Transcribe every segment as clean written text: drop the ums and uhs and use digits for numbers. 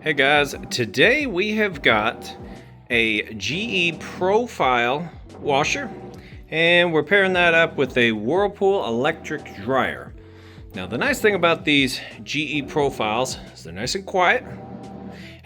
Hey guys, today we have got a GE Profile washer and we're pairing that up with a Whirlpool electric dryer. Now the nice thing about these GE Profiles is they're nice and quiet,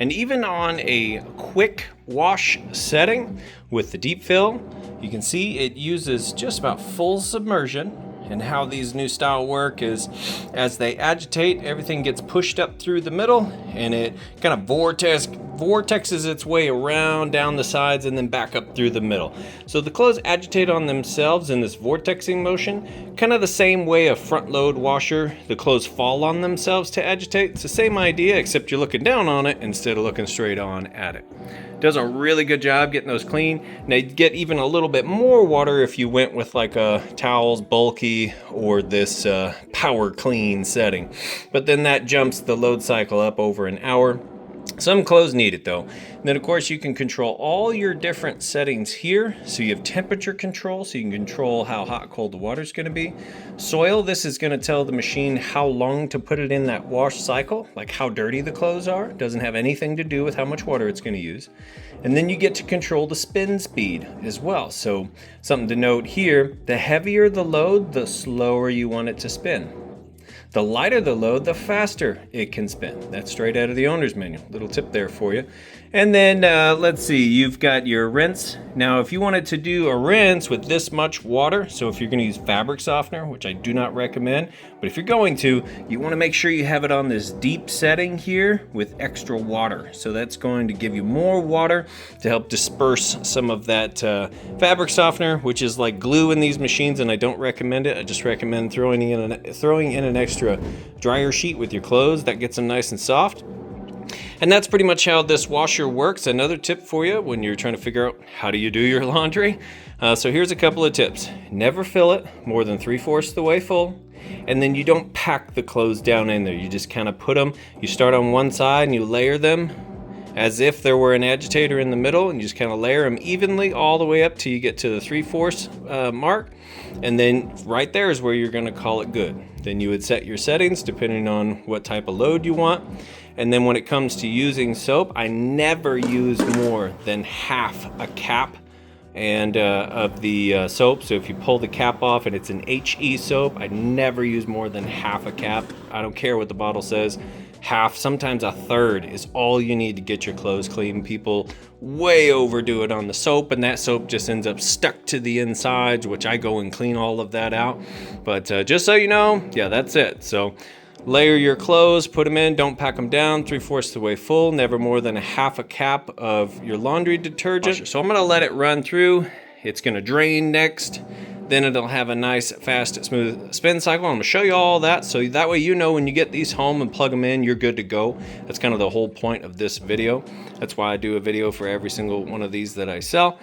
and even on a quick wash setting with the deep fill, you can see it uses just about full submersion. And how these new style work is as they agitate, everything gets pushed up through the middle and it kind of vortexes its way around down the sides and then back up through the middle. So the clothes agitate on themselves in this vortexing motion, kind of the same way a front load washer, the clothes fall on themselves to agitate. It's the same idea, except you're looking down on it instead of looking straight on at it. Does a really good job getting those clean. Now you get even a little bit more water if you went with like a towels bulky or this power clean setting, but then that jumps the load cycle up over an hour. Some clothes need it though. And then of course you can control all your different settings here. So you have temperature control, so you can control how hot, cold the water is going to be. Soil, this is going to tell the machine how long to put it in that wash cycle, like how dirty the clothes are. It doesn't have anything to do with how much water it's going to use. And then you get to control the spin speed as well. So something to note here, the heavier the load, the slower you want it to spin. The lighter the load, the faster it can spin. That's straight out of the owner's manual. Little tip there for you. And then let's see, you've got your rinse. Now if you wanted to do a rinse with this much water, so if you're going to use fabric softener, which I do not recommend, but if you're going to, you want to make sure you have it on this deep setting here with extra water. So that's going to give you more water to help disperse some of that fabric softener, which is like glue in these machines, and I don't recommend it. I just recommend throwing in an extra dryer sheet with your clothes. That gets them nice and soft. And that's pretty much how this washer works. Another tip for you when you're trying to figure out how do you do your laundry. So here's a couple of tips. Never fill it more than 3/4 the way full. And then you don't pack the clothes down in there. You just kind of put them, you start on one side and you layer them as if there were an agitator in the middle, and you just kind of layer them evenly all the way up till you get to the 3/4 mark. And then right there is where you're going to call it good. Then you would set your settings depending on what type of load you want. And then when it comes to using soap, I never use more than half a cap of the soap. So if you pull the cap off and it's an HE soap, I never use more than half a cap. I don't care what the bottle says. Half, sometimes a third is all you need to get your clothes clean. People way overdo it on the soap, and that soap just ends up stuck to the insides, which I go and clean all of that out. But just so you know, yeah, that's it. So layer your clothes, put them in, don't pack them down, 3/4 the way full, never more than a half a cap of your laundry detergent. So I'm gonna let it run through. It's gonna drain next. Then it'll have a nice, fast, smooth spin cycle. I'm gonna show you all that, so that way you know when you get these home and plug them in, you're good to go. That's kind of the whole point of this video. That's why I do a video for every single one of these that I sell.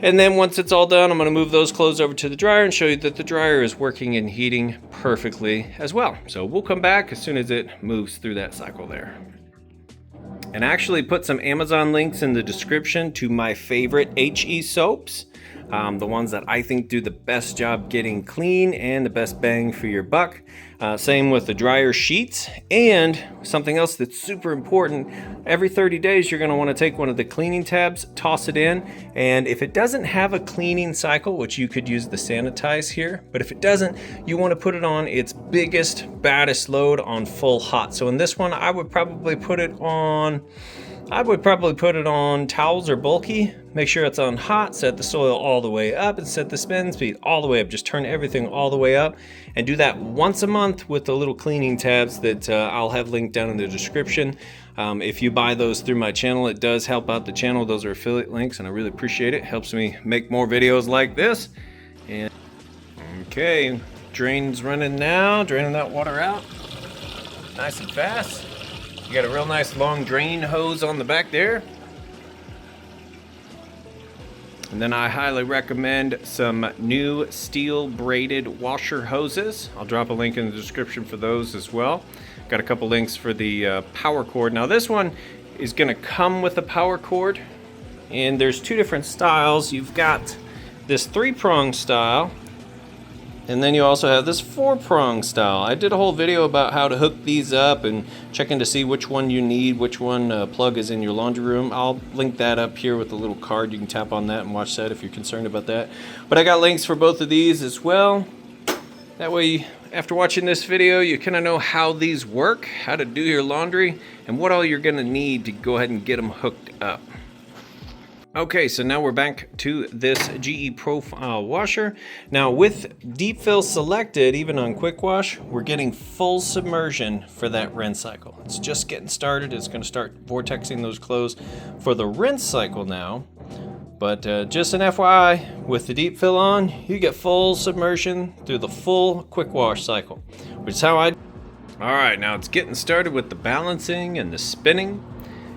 And then once it's all done, I'm gonna move those clothes over to the dryer and show you that the dryer is working and heating perfectly as well. So we'll come back as soon as it moves through that cycle there. And I actually put some Amazon links in the description to my favorite HE soaps. The ones that I think do the best job getting clean and the best bang for your buck. Same with the dryer sheets. And something else that's super important, every 30 days you're going to want to take one of the cleaning tabs, toss it in, and if it doesn't have a cleaning cycle, which you could use the sanitize here, but if it doesn't, you want to put it on its biggest, baddest load on full hot. So in this one, I would probably put it on towels or bulky. Make sure it's on hot, set the soil all the way up, and set the spin speed all the way up. Just turn everything all the way up, and do that once a month with the little cleaning tabs that I'll have linked down in the description. If you buy those through my channel, it does help out the channel. Those are affiliate links, and I really appreciate it. It helps me make more videos like this. And okay, drain's running now, draining that water out nice and fast. You got a real nice long drain hose on the back there. And then I highly recommend some new steel braided washer hoses. I'll drop a link in the description for those as well. Got a couple links for the power cord. Now this one is gonna come with a power cord, and there's two different styles. You've got this 3-prong style, And then you also have this 4-prong style. I did a whole video about how to hook these up and checking to see which one you need, which one plug is in your laundry room. I'll link that up here with a little card. You can tap on that and watch that if you're concerned about that. But I got links for both of these as well. That way, after watching this video, you kind of know how these work, how to do your laundry, and what all you're gonna need to go ahead and get them hooked up. Okay, so now we're back to this GE Profile washer. Now with deep fill selected, even on quick wash, we're getting full submersion for that rinse cycle. It's just getting started. It's gonna start vortexing those clothes for the rinse cycle now. But just an FYI, with the deep fill on, you get full submersion through the full quick wash cycle, which is how I... All right, now it's getting started with the balancing and the spinning.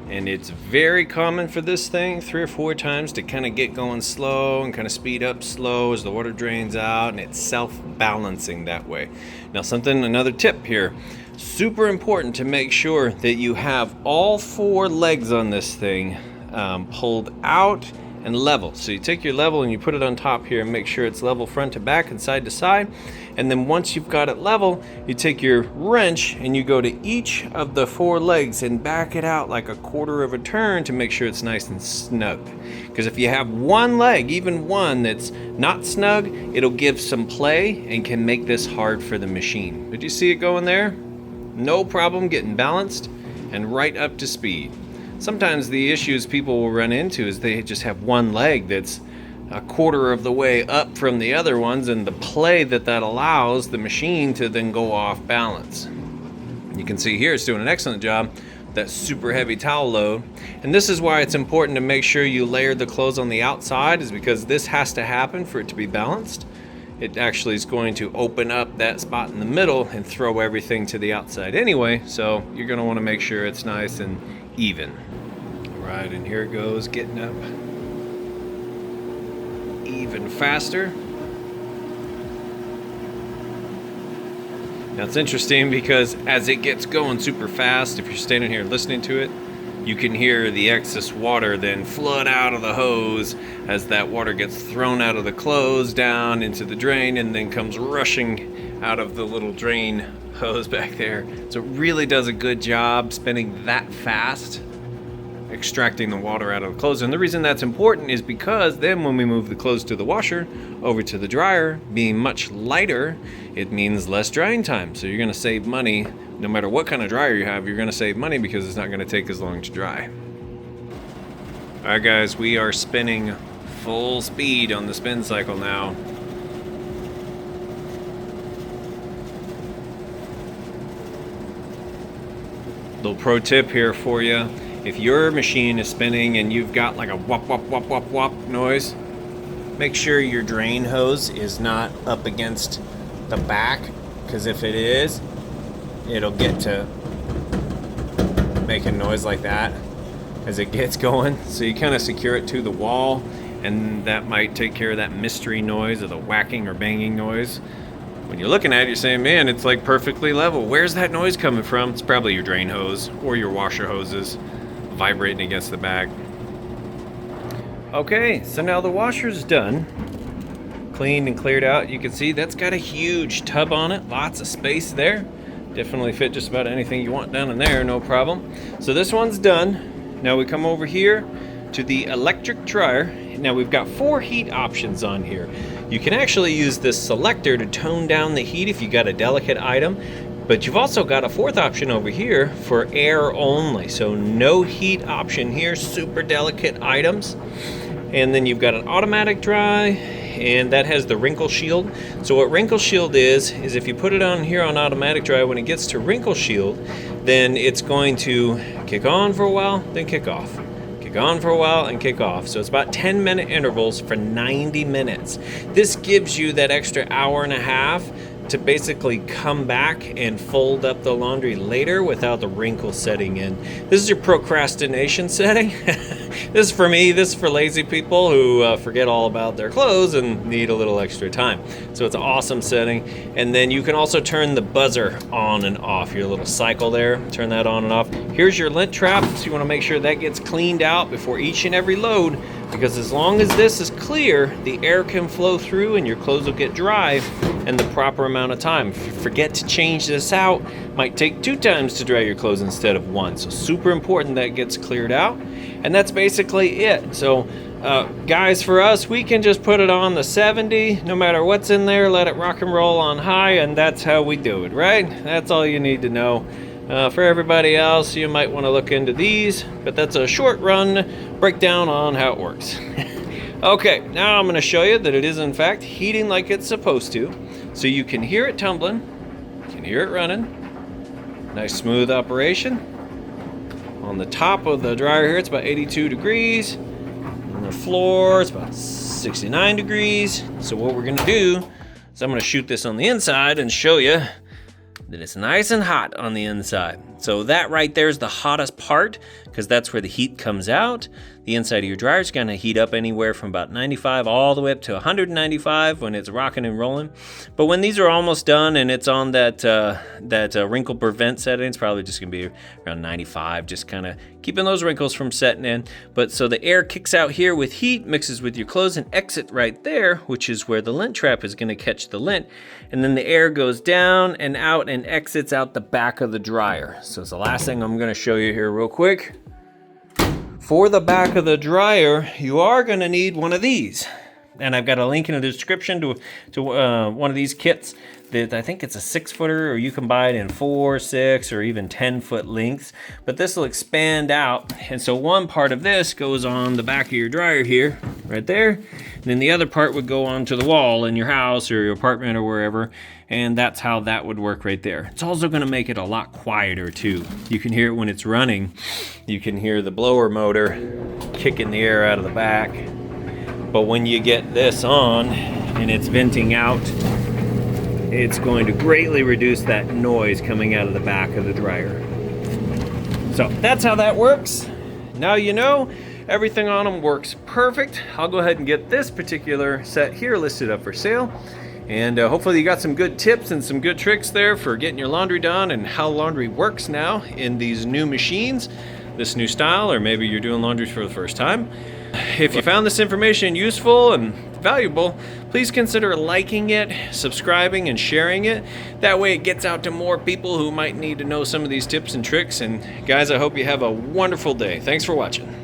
And it's very common for this thing 3 or 4 times to kind of get going slow and kind of speed up slow as the water drains out, and it's self-balancing that way. Now another tip here, super important to make sure that you have all 4 legs on this thing pulled out and level. So you take your level and you put it on top here and make sure it's level front to back and side to side. And then once you've got it level, you take your wrench and you go to each of the 4 legs and back it out like a 1/4 of a turn to make sure it's nice and snug. Because if you have one leg, even one that's not snug, it'll give some play and can make this hard for the machine. Did you see it going there? No problem getting balanced and right up to speed. Sometimes the issues people will run into is they just have one leg that's a 1/4 of the way up from the other ones, and the play that allows the machine to then go off balance. You can see here it's doing an excellent job, that super heavy towel load. And this is why it's important to make sure you layer the clothes on the outside, is because this has to happen for it to be balanced. It actually is going to open up that spot in the middle and throw everything to the outside anyway, so you're going to want to make sure it's nice and even. All right, and here it goes, getting up even faster. Now it's interesting because as it gets going super fast, if you're standing here listening to it, you can hear the excess water then flood out of the hose as that water gets thrown out of the clothes down into the drain and then comes rushing out of the little drain hose back there. So it really does a good job spinning that fast, extracting the water out of the clothes. And the reason that's important is because then when we move the clothes to the washer over to the dryer, being much lighter, it means less drying time. So you're going to save money. No matter what kind of dryer you have, you're going to save money because it's not going to take as long to dry. All right, guys, we are spinning full speed on the spin cycle now. Little pro tip here for you. If your machine is spinning and you've got like a wop, wop, wop, wop, wop noise, make sure your drain hose is not up against the back, because if it is, it'll get to making noise like that as it gets going. So you kind of secure it to the wall, and that might take care of that mystery noise or the whacking or banging noise. When you're looking at it, you're saying, man, it's like perfectly level. Where's that noise coming from? It's probably your drain hose or your washer hoses vibrating against the back. Okay, so now the washer's done. Cleaned and cleared out. You can see that's got a huge tub on it. Lots of space there. Definitely fit just about anything you want down in there, no problem. So this one's done. Now we come over here to the electric dryer. Now we've got 4 heat options on here. You can actually use this selector to tone down the heat if you got a delicate item, but you've also got a 4th option over here for air only. So no heat option here, super delicate items. And then you've got an automatic dry, and that has the wrinkle shield. So what wrinkle shield is if you put it on here on automatic dry, when it gets to wrinkle shield, then it's going to kick on for a while, then kick off. Kick on for a while and kick off. So it's about 10-minute intervals for 90 minutes. This gives you that extra hour and a half to basically come back and fold up the laundry later without the wrinkle setting in. This is your procrastination setting. This is for me, this is for lazy people who forget all about their clothes and need a little extra time. So it's an awesome setting. And then you can also turn the buzzer on and off, your little cycle there, turn that on and off. Here's your lint trap, so you wanna make sure that gets cleaned out before each and every load, because as long as this is clear, the air can flow through and your clothes will get dry, and the proper amount of time. If you forget to change this out, might take 2 times to dry your clothes instead of 1. So super important that it gets cleared out. And that's basically it. So guys, for us, we can just put it on the 70, no matter what's in there, let it rock and roll on high, and that's how we do it, right? That's all you need to know. For everybody else, you might want to look into these, but that's a short run breakdown on how it works. Okay, now I'm going to show you that it is in fact heating like it's supposed to. So you can hear it tumbling, you can hear it running. Nice smooth operation. On the top of the dryer here, it's about 82 degrees. On the floor, it's about 69 degrees. So what we're going to do is I'm going to shoot this on the inside and show you that it's nice and hot on the inside. So that right there is the hottest part, because that's where the heat comes out. The inside of your dryer is going to heat up anywhere from about 95 all the way up to 195 when it's rocking and rolling. But when these are almost done and it's on that wrinkle prevent setting, it's probably just going to be around 95, just kind of keeping those wrinkles from setting in. But so the air kicks out here with heat, mixes with your clothes, and exit right there, which is where the lint trap is going to catch the lint. And then the air goes down and out and exits out the back of the dryer. So it's the last thing I'm going to show you here real quick. For the back of the dryer, you are going to need one of these. And I've got a link in the description to one of these kits that I think it's a 6-footer, or you can buy it in 4, 6, or even 10-foot lengths. But this will expand out. And so one part of this goes on the back of your dryer here, right there. And then the other part would go onto the wall in your house or your apartment or wherever. And that's how that would work right there. It's also going to make it a lot quieter too. You can hear it when it's running. You can hear the blower motor kicking the air out of the back. But when you get this on and it's venting out, it's going to greatly reduce that noise coming out of the back of the dryer. So that's how that works. Now you know. Everything on them works perfect. I'll go ahead and get this particular set here listed up for sale. And hopefully you got some good tips and some good tricks there for getting your laundry done and how laundry works now in these new machines, this new style, or maybe you're doing laundry for the first time. If you found this information useful and valuable, please consider liking it, subscribing, and sharing it. That way it gets out to more people who might need to know some of these tips and tricks. And guys, I hope you have a wonderful day. Thanks for watching.